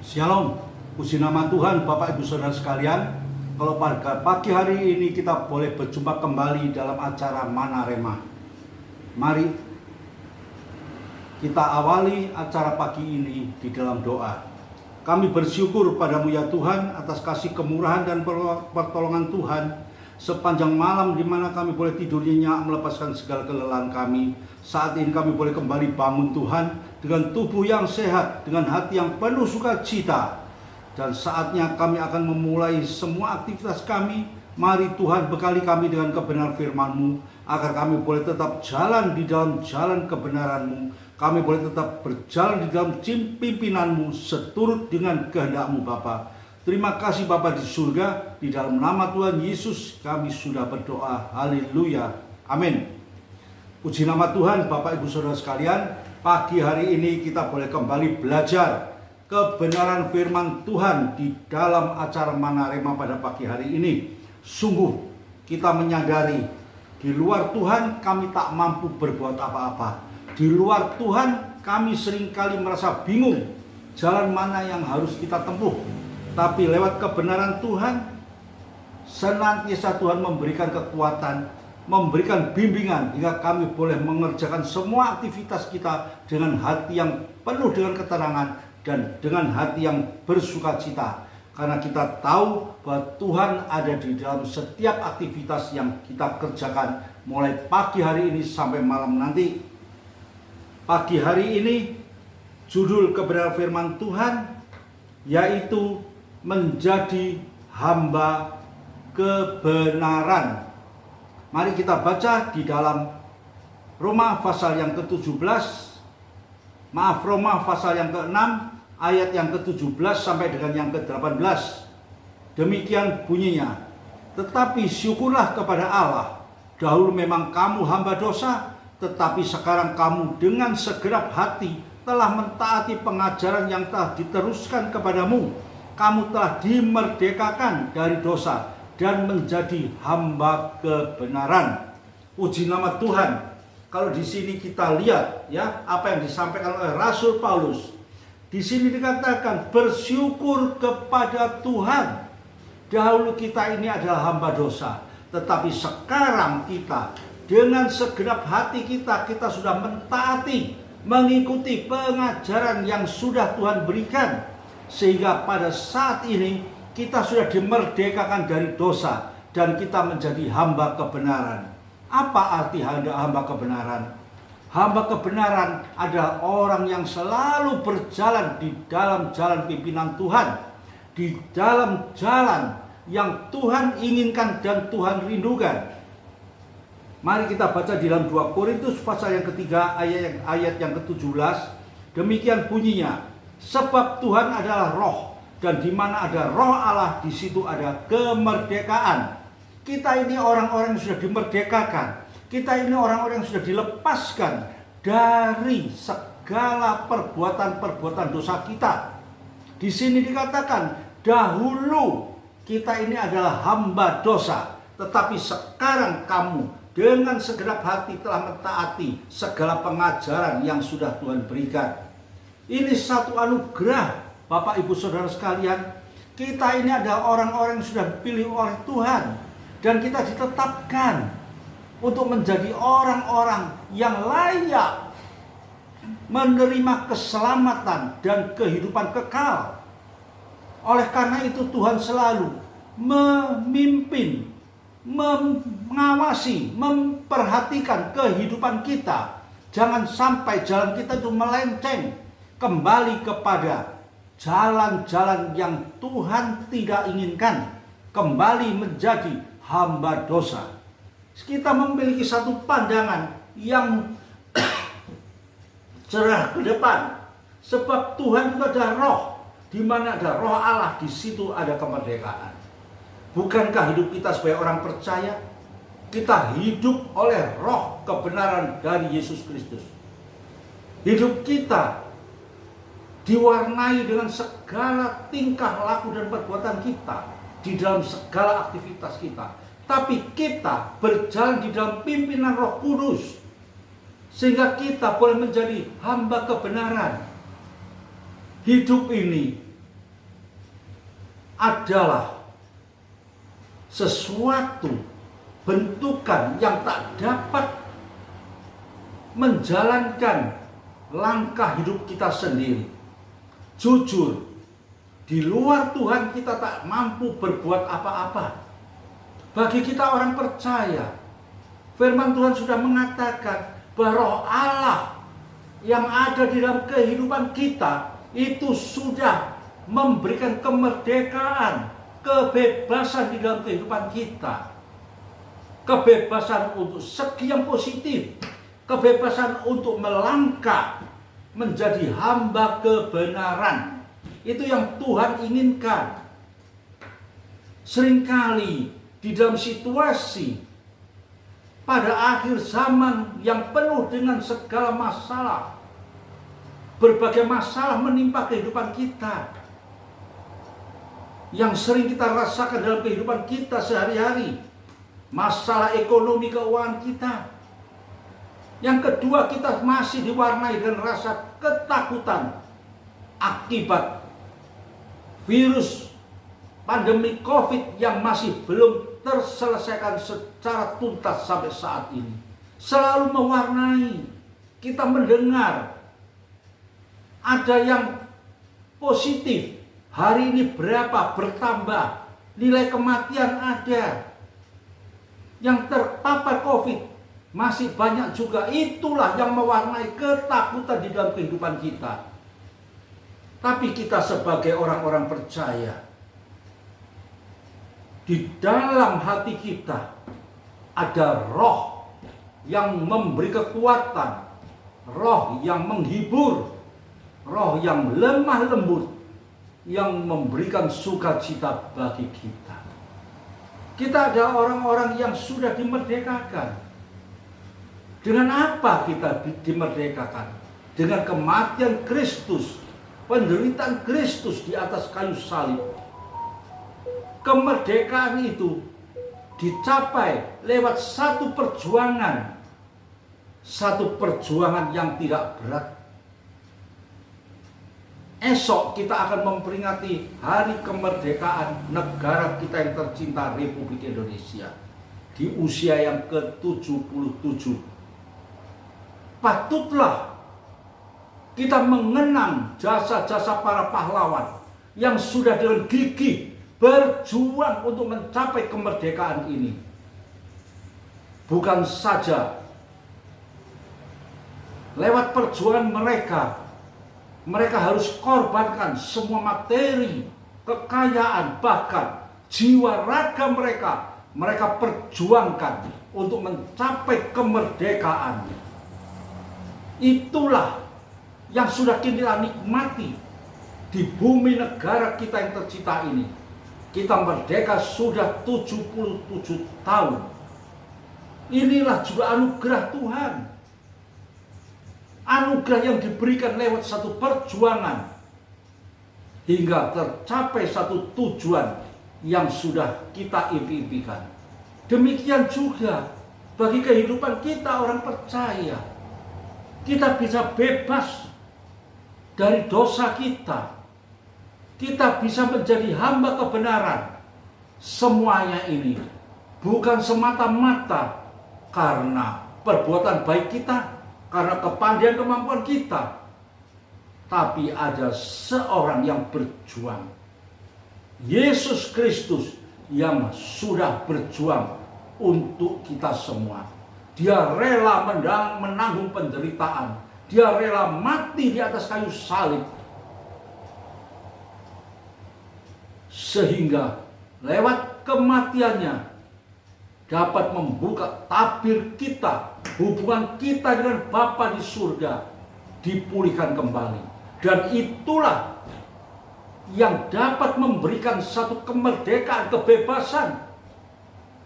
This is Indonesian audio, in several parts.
Shalom, puji nama Tuhan Bapak Ibu Saudara sekalian. Kalau pada pagi hari ini kita boleh berjumpa kembali dalam acara Mana Rema. Mari kita awali acara pagi ini di dalam doa. Kami bersyukur padamu ya Tuhan atas kasih kemurahan dan pertolongan Tuhan sepanjang malam di mana kami boleh tidur nyenyak melepaskan segala kelelahan kami. Saat ini kami boleh kembali bangun Tuhan dengan tubuh yang sehat, dengan hati yang penuh sukacita. Dan saatnya kami akan memulai semua aktivitas kami. Mari Tuhan bekali kami dengan kebenaran firman-Mu, agar kami boleh tetap jalan di dalam jalan kebenaran-Mu. Kami boleh tetap berjalan di dalam pimpinan-Mu seturut dengan kehendak-Mu Bapa. Terima kasih Bapa di surga, di dalam nama Tuhan Yesus kami sudah berdoa. Haleluya. Amin. Puji nama Tuhan Bapak Ibu Saudara sekalian. Pagi hari ini kita boleh kembali belajar kebenaran firman Tuhan di dalam acara Mana Rema pada pagi hari ini. Sungguh kita menyadari di luar Tuhan kami tak mampu berbuat apa-apa. Di luar Tuhan kami seringkali merasa bingung jalan mana yang harus kita tempuh. Tapi lewat kebenaran Tuhan, senantiasa Tuhan memberikan kekuatan, memberikan bimbingan hingga kami boleh mengerjakan semua aktivitas kita dengan hati yang penuh dengan keterangan dan dengan hati yang bersukacita. Karena kita tahu bahwa Tuhan ada di dalam setiap aktivitas yang kita kerjakan mulai pagi hari ini sampai malam nanti. Pagi hari ini judul kebenaran firman Tuhan yaitu menjadi hamba kebenaran. Mari kita baca di dalam Roma pasal yang ke-17. Roma pasal yang ke-6 ayat yang ke-17 sampai dengan yang ke-18. Demikian bunyinya. Tetapi syukurlah kepada Allah, dahulu memang kamu hamba dosa, tetapi sekarang kamu dengan segenap hati telah mentaati pengajaran yang telah diteruskan kepadamu. Kamu telah dimerdekakan dari dosa dan menjadi hamba kebenaran. Puji nama Tuhan. Kalau di sini kita lihat ya apa yang disampaikan oleh Rasul Paulus. Di sini dikatakan bersyukur kepada Tuhan. Dahulu kita ini adalah hamba dosa, tetapi sekarang kita dengan segenap hati kita sudah mentaati, mengikuti pengajaran yang sudah Tuhan berikan. Sehingga pada saat ini kita sudah dimerdekakan dari dosa dan kita menjadi hamba kebenaran. Apa arti hamba kebenaran? Hamba kebenaran adalah orang yang selalu berjalan di dalam jalan pimpinan Tuhan, di dalam jalan yang Tuhan inginkan dan Tuhan rindukan. Mari kita baca di dalam 2 Korintus pasal yang ketiga ayat yang ke-17. Demikian bunyinya. Sebab Tuhan adalah roh, dan di mana ada roh Allah, di situ ada kemerdekaan. Kita ini orang-orang yang sudah dimerdekakan. Kita ini orang-orang yang sudah dilepaskan dari segala perbuatan-perbuatan dosa kita. Di sini dikatakan, dahulu kita ini adalah hamba dosa, tetapi sekarang kamu dengan segenap hati telah mentaati segala pengajaran yang sudah Tuhan berikan. Ini satu anugerah Bapak Ibu Saudara sekalian. Kita ini adalah orang-orang yang sudah dipilih oleh Tuhan, dan kita ditetapkan untuk menjadi orang-orang yang layak menerima keselamatan dan kehidupan kekal. Oleh karena itu Tuhan selalu memimpin, mengawasi, memperhatikan kehidupan kita. Jangan sampai jalan kita itu melenceng kembali kepada jalan-jalan yang Tuhan tidak inginkan, kembali menjadi hamba dosa. Kita memiliki satu pandangan yang cerah ke depan, sebab Tuhan itu adalah roh. Di mana ada roh Allah, di situ ada kemerdekaan. Bukankah hidup kita sebagai orang percaya, kita hidup oleh roh kebenaran dari Yesus Kristus. Hidup kita diwarnai dengan segala tingkah laku dan perbuatan kita di dalam segala aktivitas kita. Tapi kita berjalan di dalam pimpinan Roh Kudus, sehingga kita boleh menjadi hamba kebenaran. Hidup ini adalah sesuatu bentukan yang tak dapat menjalankan langkah hidup kita sendiri. Jujur, di luar Tuhan kita tak mampu berbuat apa-apa. Bagi kita orang percaya, firman Tuhan sudah mengatakan bahwa Roh Allah yang ada di dalam kehidupan kita itu sudah memberikan kemerdekaan, kebebasan di dalam kehidupan kita. Kebebasan untuk segi yang positif, kebebasan untuk melangkah menjadi hamba kebenaran. Itu yang Tuhan inginkan. Seringkali di dalam situasi pada akhir zaman yang penuh dengan segala masalah, berbagai masalah menimpa kehidupan kita, yang sering kita rasakan dalam kehidupan kita sehari-hari. Masalah ekonomi keuangan kita. Yang kedua, kita masih diwarnai dengan rasa ketakutan akibat virus pandemi COVID yang masih belum terselesaikan secara tuntas sampai saat ini. Selalu mewarnai. Kita mendengar ada yang positif. Hari ini berapa bertambah. Nilai kematian ada. Yang terpapar COVID masih banyak juga. Itulah yang mewarnai ketakutan di dalam kehidupan kita. Tapi kita sebagai orang-orang percaya, di dalam hati kita ada roh yang memberi kekuatan, roh yang menghibur, roh yang lemah lembut, yang memberikan sukacita bagi kita. Kita ada orang-orang yang sudah dimerdekakan. Dengan apa kita dimerdekakan? Dengan kematian Kristus, penderitaan Kristus di atas kayu salib. Kemerdekaan itu dicapai lewat satu perjuangan yang tidak berat. Esok kita akan memperingati hari kemerdekaan negara kita yang tercinta, Republik Indonesia, di usia yang ke-77. Patutlah kita mengenang jasa-jasa para pahlawan yang sudah dengan gigih berjuang untuk mencapai kemerdekaan ini. Bukan saja lewat perjuangan mereka harus korbankan semua materi, kekayaan, bahkan jiwa raga mereka perjuangkan untuk mencapai kemerdekaan. Itulah yang sudah kita nikmati di bumi negara kita yang tercinta ini. Kita merdeka sudah 77 tahun. Inilah juga anugerah Tuhan. Anugerah yang diberikan lewat satu perjuangan hingga tercapai satu tujuan yang sudah kita impi-impikan. Demikian juga bagi kehidupan kita orang percaya. Kita bisa bebas dari dosa kita. Kita bisa menjadi hamba kebenaran. Semuanya ini bukan semata-mata karena perbuatan baik kita, karena kepandaian kemampuan kita, tapi ada seorang yang berjuang, Yesus Kristus, yang sudah berjuang untuk kita semua. Dia rela menanggung penderitaan, dia rela mati di atas kayu salib, sehingga lewat kematiannya dapat membuka tabir kita, hubungan kita dengan Bapa di surga dipulihkan kembali. Dan itulah yang dapat memberikan satu kemerdekaan, kebebasan,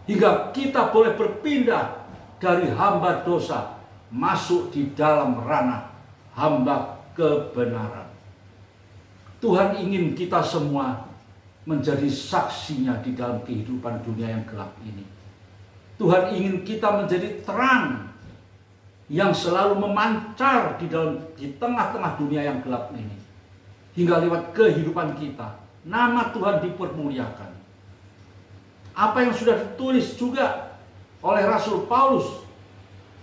hingga kita boleh berpindah dari hamba dosa masuk di dalam ranah hamba kebenaran. Tuhan ingin kita semua menjadi saksinya di dalam kehidupan dunia yang gelap ini. Tuhan ingin kita menjadi terang yang selalu memancar di tengah-tengah dunia yang gelap ini. Hingga lewat kehidupan kita, nama Tuhan dipermuliakan. Apa yang sudah ditulis juga oleh Rasul Paulus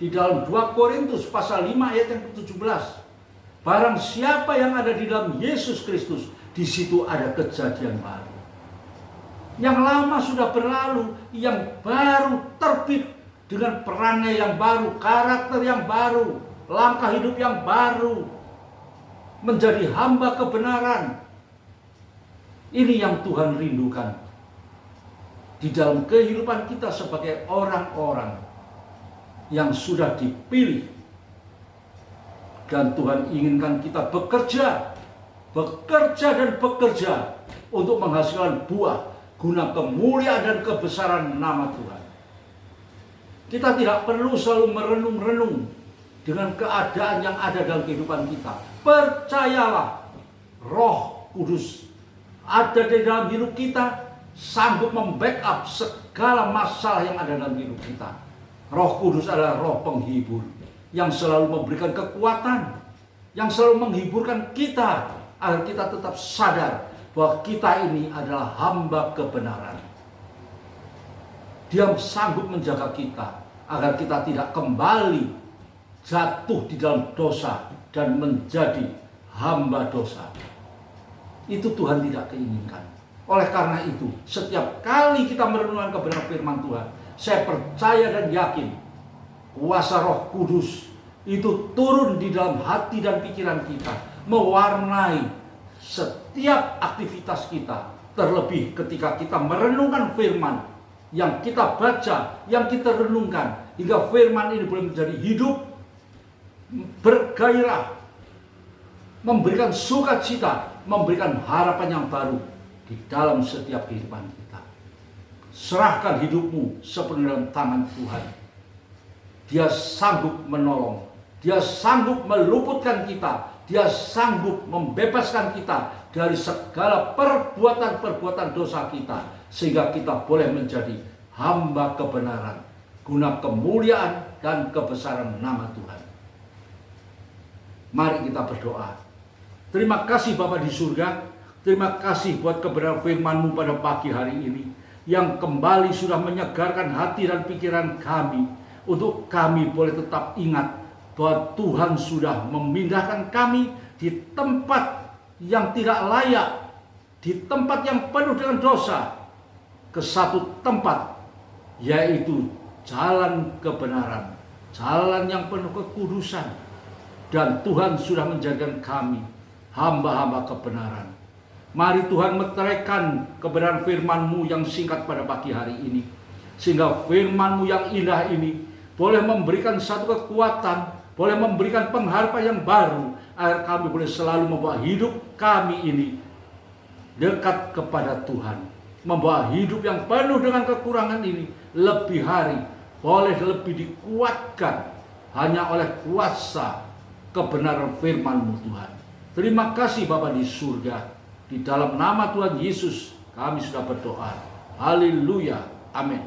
di dalam 2 Korintus pasal 5 ayat yang ke-17. Barang siapa yang ada di dalam Yesus Kristus, di situ ada kejadian baru. Yang lama sudah berlalu, yang baru terbit dengan perangai yang baru, karakter yang baru, langkah hidup yang baru, menjadi hamba kebenaran. Ini yang Tuhan rindukan di dalam kehidupan kita sebagai orang-orang yang sudah dipilih. Dan Tuhan inginkan kita bekerja dan bekerja untuk menghasilkan buah guna kemuliaan dan kebesaran nama Tuhan. Kita tidak perlu selalu merenung-renung dengan keadaan yang ada dalam kehidupan kita. Percayalah, Roh Kudus ada di dalam hidup kita, sanggup membackup segala masalah yang ada dalam hidup kita. Roh Kudus adalah roh penghibur yang selalu memberikan kekuatan, yang selalu menghiburkan kita agar kita tetap sadar bahwa kita ini adalah hamba kebenaran. Dia sanggup menjaga kita agar kita tidak kembali jatuh di dalam dosa dan menjadi hamba dosa. Itu Tuhan tidak keinginkan. Oleh karena itu, setiap kali kita merenungkan kebenaran firman Tuhan, saya percaya dan yakin kuasa Roh Kudus itu turun di dalam hati dan pikiran kita, mewarnai setiap aktivitas kita. Terlebih ketika kita merenungkan firman yang kita baca, yang kita renungkan, hingga firman ini boleh menjadi hidup, bergairah, memberikan sukacita, memberikan harapan yang baru di dalam setiap kehidupan kita. Serahkan hidupmu sepenuhnya dalam tangan Tuhan. Dia sanggup menolong, Dia sanggup meluputkan kita, Dia sanggup membebaskan kita dari segala perbuatan-perbuatan dosa kita, sehingga kita boleh menjadi hamba kebenaran guna kemuliaan dan kebesaran nama Tuhan. Mari kita berdoa. Terima kasih Bapa di surga, terima kasih buat kebenaran firman-Mu pada pagi hari ini, yang kembali sudah menyegarkan hati dan pikiran kami, untuk kami boleh tetap ingat bahwa Tuhan sudah memindahkan kami di tempat yang tidak layak, di tempat yang penuh dengan dosa, ke satu tempat, yaitu jalan kebenaran, jalan yang penuh kekudusan. Dan Tuhan sudah menjadikan kami hamba-hamba kebenaran. Mari Tuhan meteraikan kebenaran firman-Mu yang singkat pada pagi hari ini, sehingga firman-Mu yang indah ini boleh memberikan satu kekuatan, boleh memberikan pengharapan yang baru, agar kami boleh selalu membawa hidup kami ini dekat kepada Tuhan, membawa hidup yang penuh dengan kekurangan ini lebih hari boleh lebih dikuatkan hanya oleh kuasa kebenaran firman-Mu Tuhan. Terima kasih Bapa di surga. Di dalam nama Tuhan Yesus kami sudah berdoa. Haleluya. Amin.